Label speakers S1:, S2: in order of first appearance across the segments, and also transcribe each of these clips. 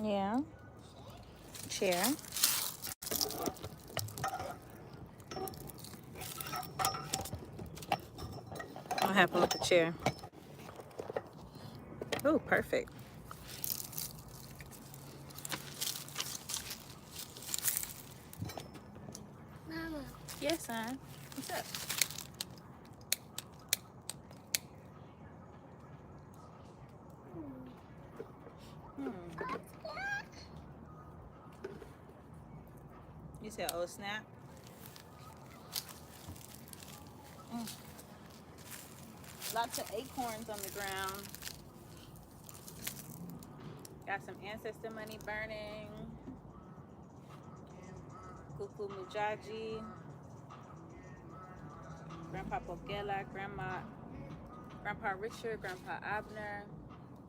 S1: Yeah. Chair. What happened with the chair? Oh, perfect.
S2: Mama.
S1: Yes, son. What's up? You said, oh, snap. Lots of acorns on the ground. Got some ancestor money burning. Kuku Mujaji. Grandpa Pokela, Grandpa Richard, Grandpa Abner,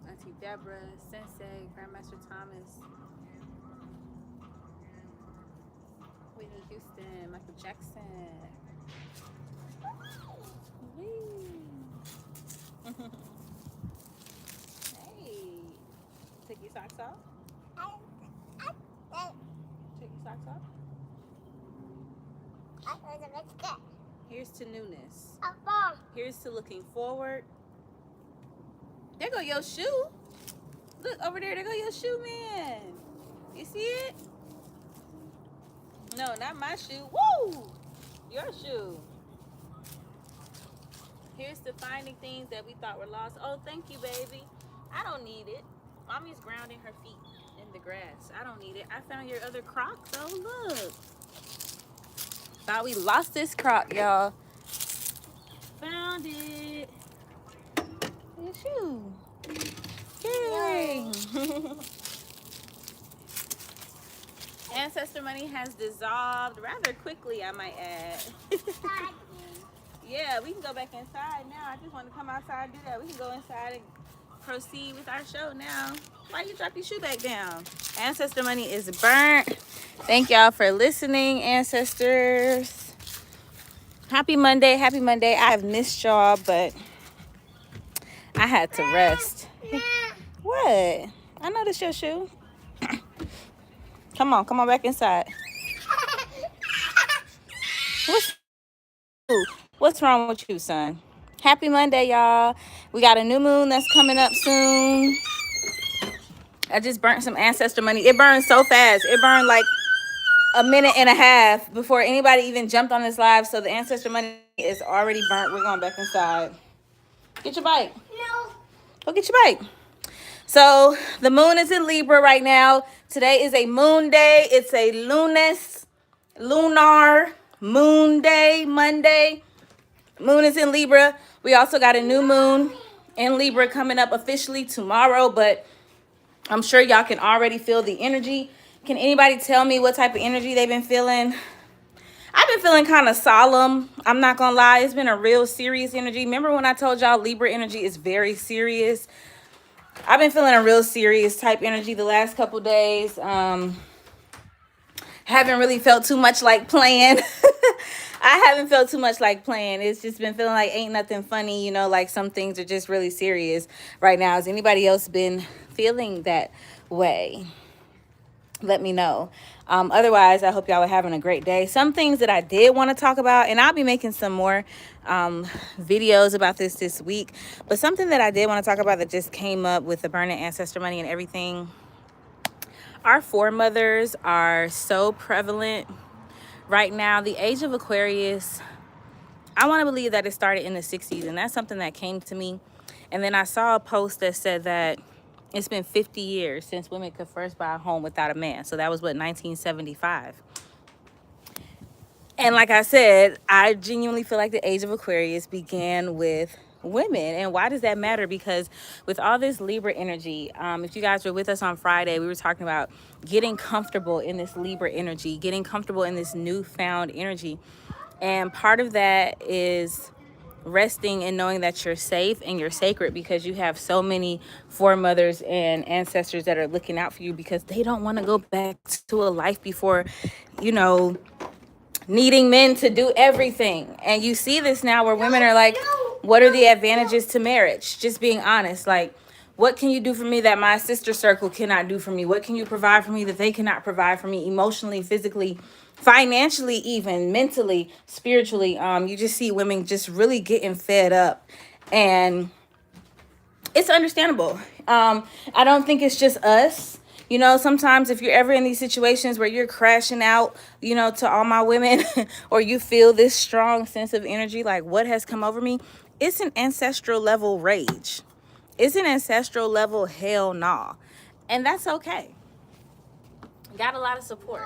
S1: Auntie Deborah, Sensei, Grandmaster Thomas, Whitney Houston, Michael Jackson. Hey, take your socks off. Take your socks off. Here's to newness. Here's to looking forward. There go your shoe. Look over there. There go your shoe, man. You see it? No, not my shoe. Woo! Your shoe. Here's to finding things that we thought were lost. Oh, thank you, baby. I don't need it. Mommy's grounding her feet in the grass. I don't need it. I found your other Croc, though. Look. Thought we lost this Croc, y'all. Found it. Your shoe. Yay. Ancestor money has dissolved rather quickly, I might add. Yeah, we can go back inside now. I just want to come outside and do that. We can go inside and proceed with our show now. Why you drop your shoe back down? Ancestor money is burnt. Thank y'all for listening, ancestors. Happy Monday. Happy Monday. I have missed y'all, but I had to rest. What? I know this your shoe. Come on back inside. What's wrong with you, son? Happy Monday, y'all. We got a new moon that's coming up soon. I just burnt some ancestor money. It burned so fast. It burned like a minute and a half before anybody even jumped on this live. So the ancestor money is already burnt. We're going back inside. Get your bike.
S2: No.
S1: Go get your bike. So the moon is in Libra right now. Today is a moon day. It's a lunar moon day, Monday. Moon is in Libra. We also got a new moon in Libra coming up officially tomorrow, but I'm sure y'all can already feel the energy. Can anybody tell me what type of energy they've been feeling? I've been feeling kind of solemn. I'm not gonna lie. It's been a real serious energy. Remember when I told y'all Libra energy is very serious? I've been feeling a real serious type energy the last couple days. Haven't really felt too much like playing. I haven't felt too much like playing. It's just been feeling like ain't nothing funny, you know, like some things are just really serious right now. Has anybody else been feeling that way? Let me know. Otherwise, I hope y'all are having a great day. Some things that I did want to talk about, and I'll be making some more videos about this week, but something that I did want to talk about that just came up with the burning ancestor money and everything. Our foremothers are so prevalent right now. The age of Aquarius, I want to believe that it started in the 60s, and that's something that came to me. And then I saw a post that said that it's been 50 years since women could first buy a home without a man. So that was, what, 1975. And like I said, I genuinely feel like the age of Aquarius began with women. And why does that matter? Because with all this Libra energy, if you guys were with us on Friday, we were talking about getting comfortable in this Libra energy, getting comfortable in this newfound energy. And part of that is resting and knowing that you're safe and you're sacred, because you have so many foremothers and ancestors that are looking out for you, because they don't want to go back to a life before, you know, needing men to do everything. And you see this now where women are like, what are the advantages to marriage? Just being honest, like, What can you do for me that my sister circle cannot do for me? What can you provide for me that they cannot provide for me, emotionally, physically, financially, even mentally, spiritually? You just see women just really getting fed up, and it's understandable. I don't think it's just us. You know, sometimes if you're ever in these situations where you're crashing out, you know, to all my women, or you feel this strong sense of energy, like what has come over me, it's an ancestral level rage. It's an ancestral level hell nah. And that's okay. You got a lot of support.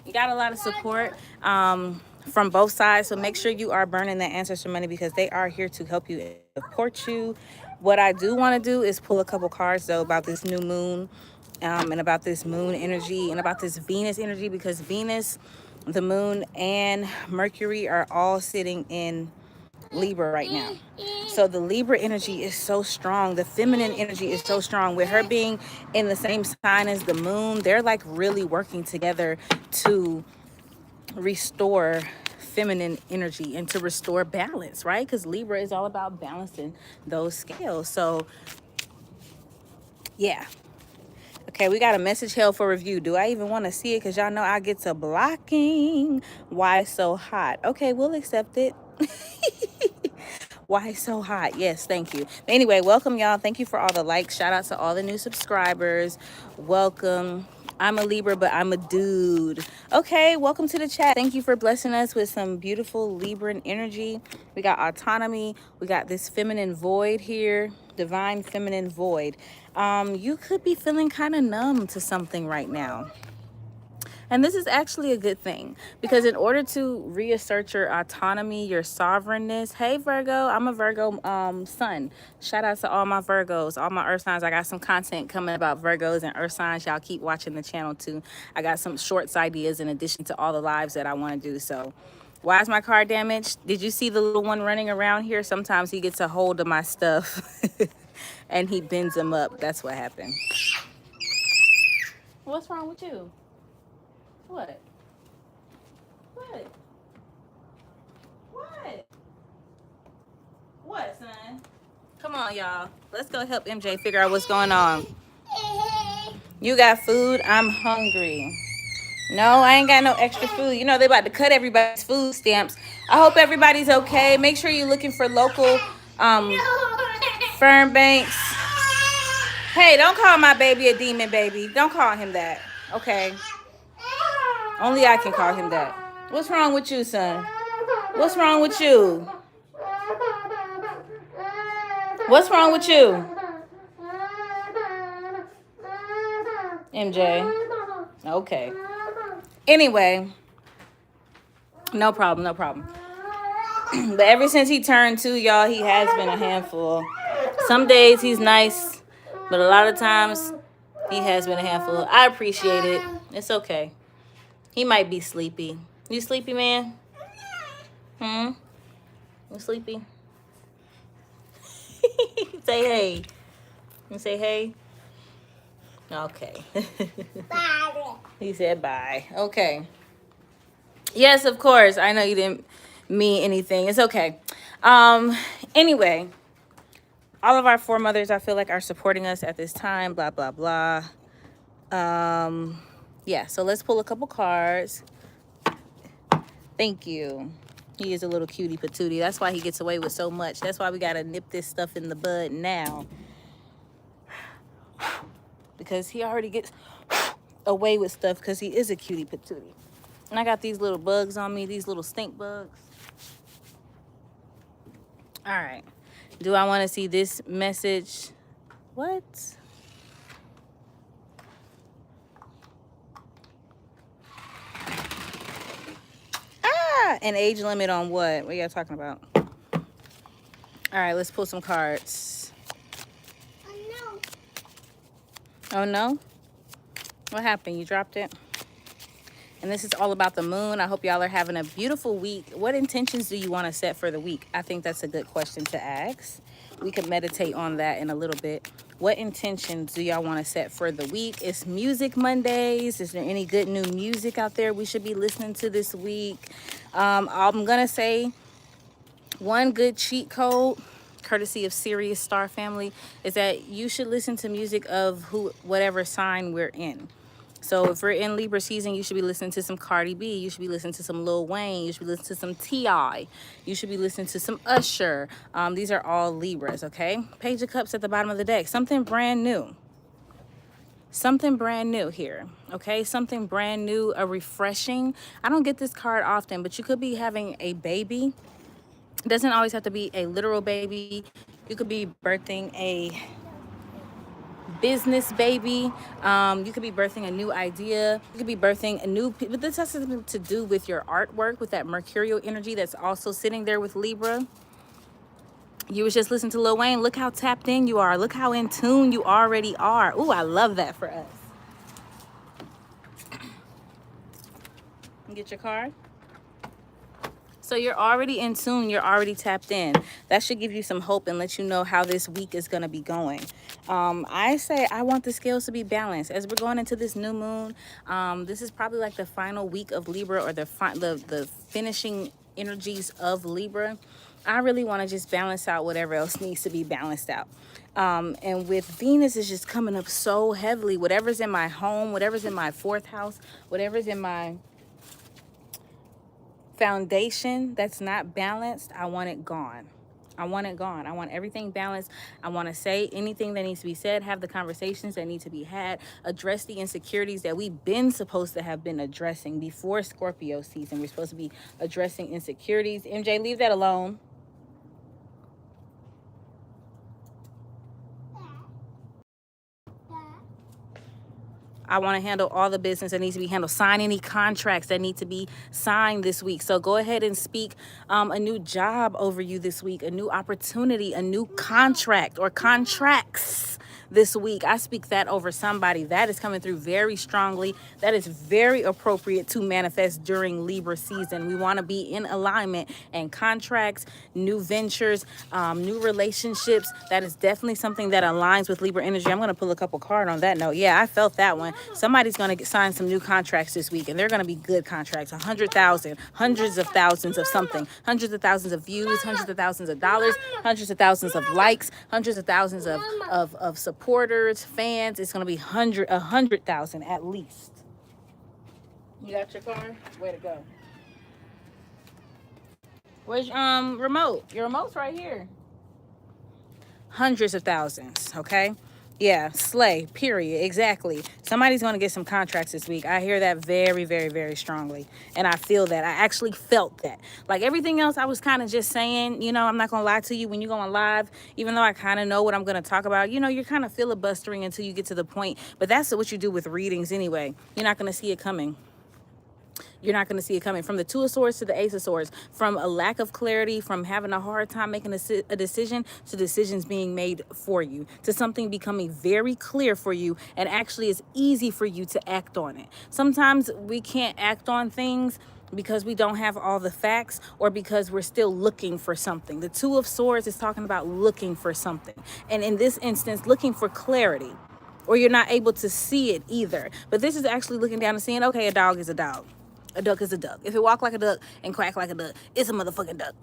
S1: You got a lot of support from both sides. So make sure you are burning that ancestor money, because they are here to help you and support you. What I do want to do is pull a couple cards though about this new moon, and about this moon energy and about this Venus energy, because Venus, the moon, and Mercury are all sitting in Libra right now. So the Libra energy is so strong. The feminine energy is so strong. With her being in the same sign as the moon, they're like really working together to restore feminine energy and to restore balance, right? Because Libra is all about balancing those scales. So yeah. Okay, we got a message held for review. Do I even want to see it? Because y'all know I get to blocking. Why so hot? Okay, we'll accept it. Why so hot? Yes, thank you. Anyway, welcome y'all. Thank you for all the likes. Shout out to all the new subscribers. Welcome. I'm a Libra, but I'm a dude. Okay, welcome to the chat. Thank you for blessing us with some beautiful Libran energy. We got autonomy. We got this feminine void here. Divine feminine void. You could be feeling kind of numb to something right now. And this is actually a good thing, because in order to reassert your autonomy, your sovereignness. Hey, Virgo, I'm a Virgo sun. Shout out to all my Virgos, all my earth signs. I got some content coming about Virgos and earth signs. Y'all keep watching the channel too. I got some shorts ideas in addition to all the lives that I want to do. So why is my car damaged? Did you see the little one running around here? Sometimes he gets a hold of my stuff and he bends them up. That's what happened. What's wrong with you? What? What? What? What, son? Come on, y'all. Let's go help MJ figure out what's going on. You got food? I'm hungry. No, I ain't got no extra food. You know, they about to cut everybody's food stamps. I hope everybody's okay. Make sure you're looking for local firm banks. Hey, don't call my baby a demon baby. Don't call him that. Okay. Only I can call him that. What's wrong with you, son? What's wrong with you? What's wrong with you? MJ. Okay. Anyway. No problem, no problem. But ever since he turned 2, y'all, he has been a handful. Some days he's nice, but a lot of times he has been a handful. I appreciate it. It's okay. He might be sleepy. You sleepy, man? You sleepy? Say hey. You say hey? Okay. Bye. He said bye. Okay. Yes, of course. I know you didn't mean anything. It's okay. Anyway, all of our foremothers, I feel like, are supporting us at this time. Blah, blah, blah. Yeah, so let's pull a couple cards. Thank you. He is a little cutie patootie. That's why he gets away with so much. That's why we got to nip this stuff in the bud now. Because he already gets away with stuff because he is a cutie patootie. And I got these little bugs on me, these little stink bugs. All right. Do I want to see this message? What? An age limit on what? What are y'all talking about? All right, let's pull some cards. Oh, no. Oh, no? What happened? You dropped it? And this is all about the moon. I hope y'all are having a beautiful week. What intentions do you want to set for the week? I think that's a good question to ask. We could meditate on that in a little bit. What intentions do y'all want to set for the week? It's Music Mondays. Is there any good new music out there we should be listening to this week? I'm going to say one good cheat code courtesy of Sirius Star Family, is that you should listen to music of whatever sign we're in. So if we're in Libra season, you should be listening to some Cardi B. You should be listening to some Lil Wayne. You should be listening to some T.I. You should be listening to some Usher. These are all Libras, okay? Page of Cups at the bottom of the deck. Something brand new. Something brand new here, okay? Something brand new, a refreshing. I don't get this card often, but you could be having a baby. It doesn't always have to be a literal baby. You could be birthing a business baby. You could be birthing a new idea. You could be birthing a new, but this has something to do with your artwork, with that mercurial energy that's also sitting there with Libra. You was just listening to Lil Wayne. Look how tapped in you are. Look how in tune you already are. Ooh, I love that for us. Get your card. So you're already in tune. You're already tapped in. That should give you some hope and let you know how this week is going to be going. I say I want the scales to be balanced. As we're going into this new moon, this is probably like the final week of Libra, or the finishing energies of Libra. I really want to just balance out whatever else needs to be balanced out. And with Venus is just coming up so heavily. Whatever's in my home, whatever's in my fourth house, whatever's in my foundation that's not balanced, I want it gone. I want it gone. I want everything balanced. I want to say anything that needs to be said, have the conversations that need to be had, address the insecurities that we've been supposed to have been addressing before Scorpio season. We're supposed to be addressing insecurities. MJ, leave that alone. I want to handle all the business that needs to be handled. Sign any contracts that need to be signed this week. So go ahead and speak a new job over you this week, a new opportunity, a new contract or contracts this week. I speak that over somebody. That is coming through very strongly. That is very appropriate to manifest during Libra season. We want to be in alignment, and contracts, new ventures, new relationships. That is definitely something that aligns with Libra energy. I'm going to pull a couple cards on that note. Yeah, I felt that one. Somebody's going to sign some new contracts this week, and they're going to be good contracts. 100,000, hundreds of thousands of something, hundreds of thousands of views, hundreds of thousands of dollars, hundreds of thousands of likes, hundreds of thousands of supporters, fans. It's going to be 100,000 at least. You got your car? Way to go. Where's your remote? Your remote's right here. Hundreds of thousands, okay? Yeah, slay, period, exactly. Somebody's going to get some contracts this week. I hear that very, very, very strongly. And I feel that. I actually felt that. Like everything else, I was kind of just saying, you know, I'm not going to lie to you. When you go on live, even though I kind of know what I'm going to talk about, you know, you're kind of filibustering until you get to the point. But that's what you do with readings anyway. You're not going to see it coming. You're not going to see it coming. From the Two of Swords to the Ace of Swords, from a lack of clarity, from having a hard time making a decision, to decisions being made for you, to something becoming very clear for you, and actually it's easy for you to act on it. Sometimes we can't act on things because we don't have all the facts, or because we're still looking for something. The Two of Swords is talking about looking for something. And in this instance, looking for clarity, or you're not able to see it either. But this is actually looking down and saying, okay, a dog is a dog. A duck is a duck. If it walk like a duck and quack like a duck, it's a motherfucking duck.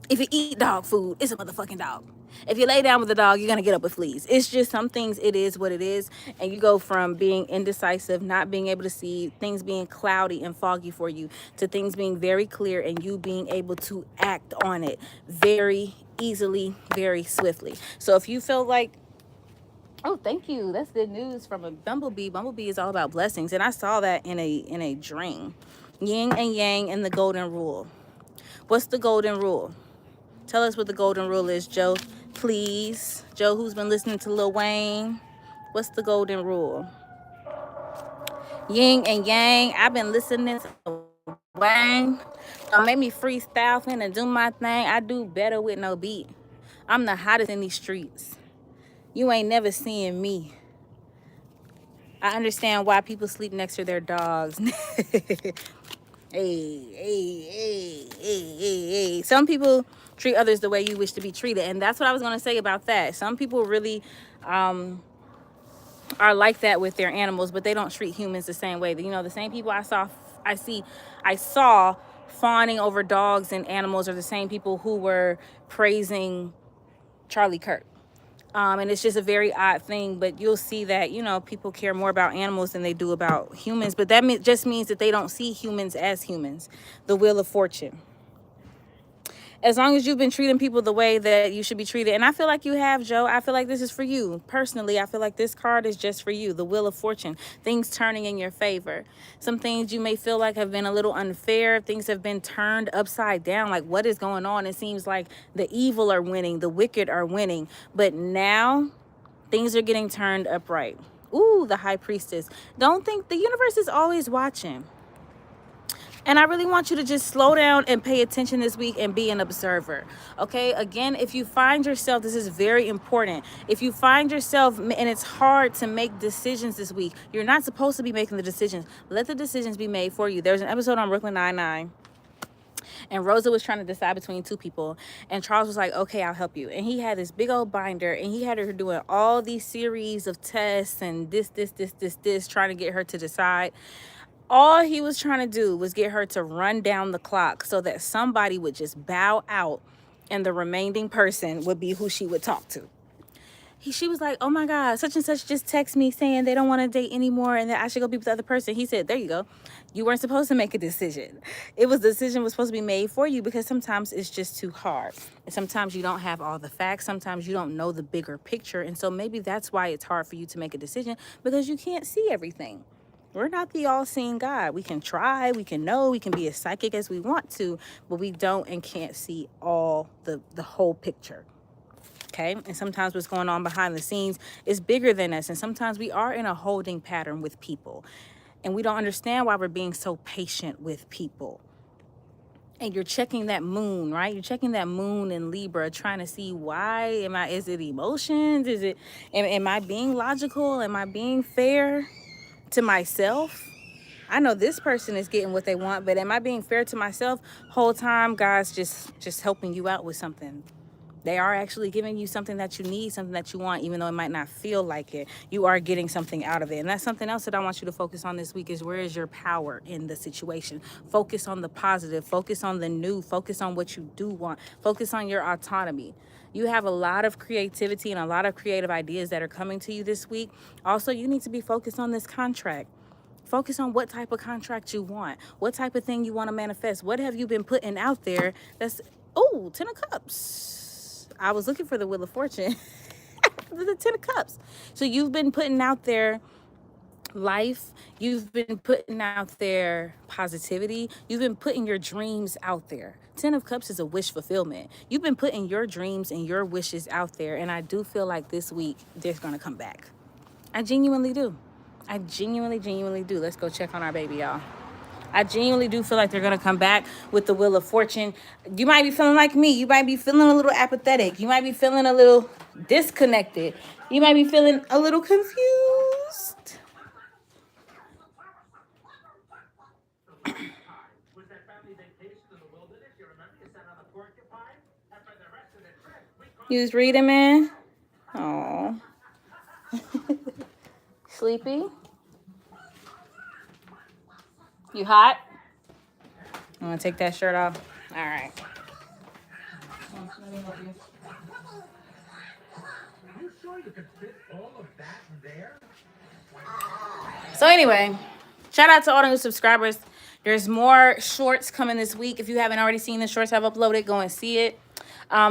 S1: If you eat dog food, it's a motherfucking dog. If you lay down with a dog, you're going to get up with fleas. It's just some things, it is what it is. And you go from being indecisive, not being able to see, things being cloudy and foggy for you, to things being very clear and you being able to act on it very easily, very swiftly. So if you feel like, oh, thank you, that's good news from a bumblebee. Bumblebee is all about blessings, and I saw that in a dream. Yin and yang and the golden rule. What's the golden rule? Tell us what the golden rule is, Joe, please. Joe, who's been listening to Lil Wayne. What's the golden rule? Yin and yang. I've been listening to Wayne. Don't make me freestyle and do my thing. I do better with no beat. I'm the hottest in these streets. You ain't never seeing me. I understand why people sleep next to their dogs. Hey. Some people treat others the way you wish to be treated. And that's what I was going to say about that. Some people really are like that with their animals, but they don't treat humans the same way. You know, the same people I saw fawning over dogs and animals are the same people who were praising Charlie Kirk. And it's just a very odd thing, but you'll see that, you know, people care more about animals than they do about humans. But that just means that they don't see humans as humans. The Wheel of Fortune. As long as you've been treating people the way that you should be treated. And I feel like you have, Joe. I feel like this is for you. Personally, I feel like this card is just for you. The Wheel of Fortune. Things turning in your favor. Some things you may feel like have been a little unfair. Things have been turned upside down. Like, what is going on? It seems like the evil are winning. The wicked are winning. But now, things are getting turned upright. Ooh, the High Priestess. Don't think the universe is always watching. And I really want you to just slow down and pay attention this week and be an observer. Okay. Again, if you find yourself, this is very important. If you find yourself, and it's hard to make decisions this week, you're not supposed to be making the decisions. Let the decisions be made for you. There's an episode on Brooklyn Nine-Nine. And Rosa was trying to decide between two people. And Charles was like, okay, I'll help you. And he had this big old binder. And he had her doing all these series of tests and this, trying to get her to decide. All he was trying to do was get her to run down the clock so that somebody would just bow out and the remaining person would be who she would talk to. She was like, oh my God, such and such just text me saying they don't want to date anymore and that I should go be with the other person. He said, there you go. You weren't supposed to make a decision. The decision was supposed to be made for you because sometimes it's just too hard. And sometimes you don't have all the facts. Sometimes you don't know the bigger picture. And so maybe that's why it's hard for you to make a decision, because you can't see everything. We're not the all-seeing God. We can try, we can know, we can be as psychic as we want to, but we don't and can't see all the whole picture. Okay? And sometimes what's going on behind the scenes is bigger than us. And sometimes we are in a holding pattern with people. And we don't understand why we're being so patient with people. And you're checking that moon, right? You're checking that moon in Libra, trying to see why is it emotions? Am I being logical? Am I being fair to myself? I know this person is getting what they want, but am I being fair to myself? Whole time, God's just helping you out with something. They are actually giving you something that you need, something that you want, even though it might not feel like it. You are getting something out of it. And that's something else that I want you to focus on this week is, where is your power in the situation? Focus on the positive. Focus on the new. Focus on what you do want. Focus on your autonomy. You have a lot of creativity and a lot of creative ideas that are coming to you this week. Also, you need to be focused on this contract. Focus on what type of contract you want. What type of thing you want to manifest. What have you been putting out there that's, oh, 10 of Cups. I was looking for the Wheel of Fortune. The 10 of Cups. So you've been putting out there life. You've been putting out there positivity. You've been putting your dreams out there. 10 of Cups is a wish fulfillment. You've been putting your dreams and your wishes out there. And I do feel like this week they're going to come back. I genuinely do. I genuinely do. Let's go check on our baby, y'all. I genuinely do feel like they're going to come back with the Wheel of Fortune. You might be feeling like me. You might be feeling a little apathetic. You might be feeling a little disconnected. You might be feeling a little confused. You was reading, man? Oh. Sleepy? You hot? I'm gonna take that shirt off. All right. So anyway, shout out to all the new subscribers. There's more shorts coming this week. If you haven't already seen the shorts I've uploaded, go and see it.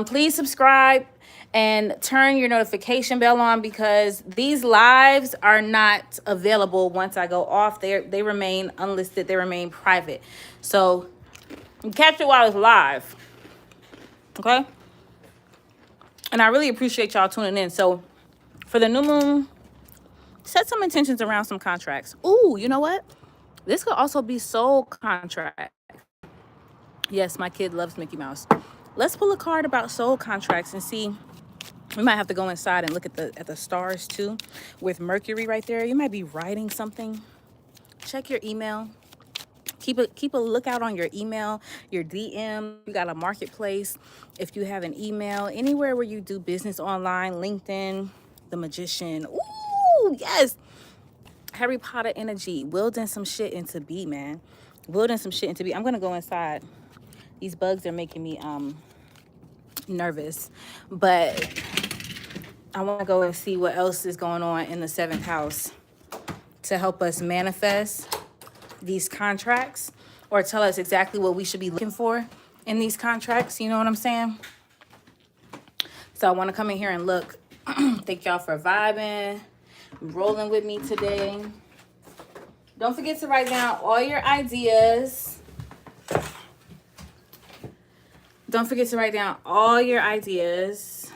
S1: Please subscribe and turn your notification bell on, because these lives are not available once I go off. They remain unlisted. They remain private. So you catch it while it's live. Okay? And I really appreciate y'all tuning in. So for the new moon, set some intentions around some contracts. Ooh, you know what? This could also be soul contract. Yes, my kid loves Mickey Mouse. Let's pull a card about soul contracts and see. We might have to go inside and look at the stars too, with Mercury right there. You might be writing something. Check your email. Keep a lookout on your email, your DM. You got a marketplace. If you have an email, anywhere where you do business online, LinkedIn, the Magician. Ooh, yes. Harry Potter energy, wielding some shit into be, man. building some shit into be. I'm gonna go inside. These bugs are making me nervous, but I want to go and see what else is going on in the 7th house to help us manifest these contracts, or tell us exactly what we should be looking for in these contracts. You know what I'm saying? So I want to come in here and look. Thank y'all for vibing, rolling with me today. Don't forget to write down all your ideas. Don't forget to write down all your ideas.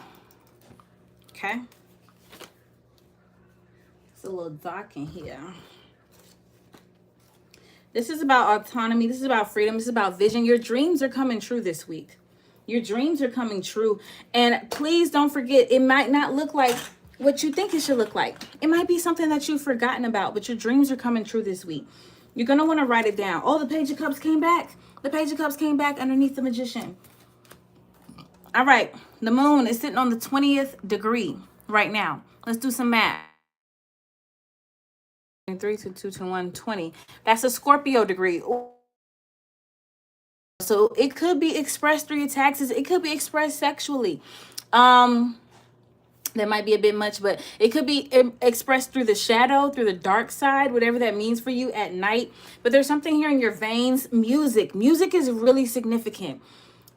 S1: Okay? It's a little dark in here. This is about autonomy. This is about freedom. This is about vision. Your dreams are coming true this week. Your dreams are coming true. And please don't forget, it might not look like what you think it should look like. It might be something that you've forgotten about, but your dreams are coming true this week. You're going to want to write it down. Oh, the Page of Cups came back. The Page of Cups came back underneath the Magician. All right. The moon is sitting on the 20th degree right now. Let's do some math. 3 to 2 to 1, 20. That's a Scorpio degree. Ooh. So it could be expressed through your taxes. It could be expressed sexually. That might be a bit much, but it could be expressed through the shadow, through the dark side, whatever that means for you at night. But there's something here in your veins. Music is really significant.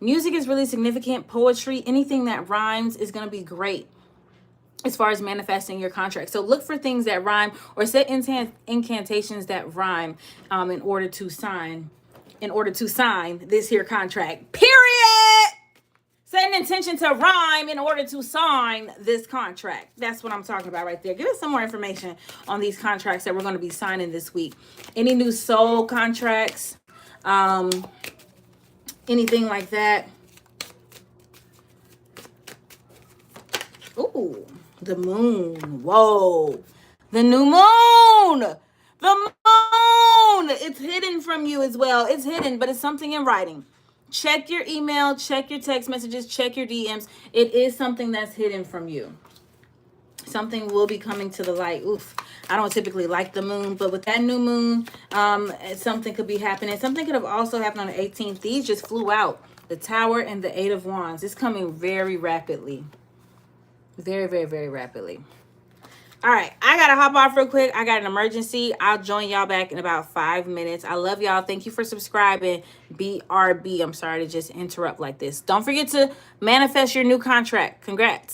S1: Music is really significant. Poetry, anything that rhymes is going to be great as far as manifesting your contract. So look for things that rhyme, or set incantations that rhyme in order to sign this here contract. Period. Set an intention to rhyme in order to sign this contract. That's what I'm talking about right there. Give us some more information on these contracts that we're going to be signing this week. Any new soul contracts, anything like that. Ooh, the moon. Whoa. The new moon. The moon. It's hidden from you as well. It's hidden, but it's something in writing. Check your email, check your text messages, check your DMs. It is something that's hidden from you. Something will be coming to the light. Oof. I don't typically like the moon, but with that new moon, something could be happening. Something could have also happened on the 18th. These just flew out. The Tower and the 8 of Wands. It's coming very rapidly. Very, very, very rapidly. All right, I got to hop off real quick. I got an emergency. I'll join y'all back in about 5 minutes. I love y'all. Thank you for subscribing. BRB. I'm sorry to just interrupt like this. Don't forget to manifest your new contract. Congrats.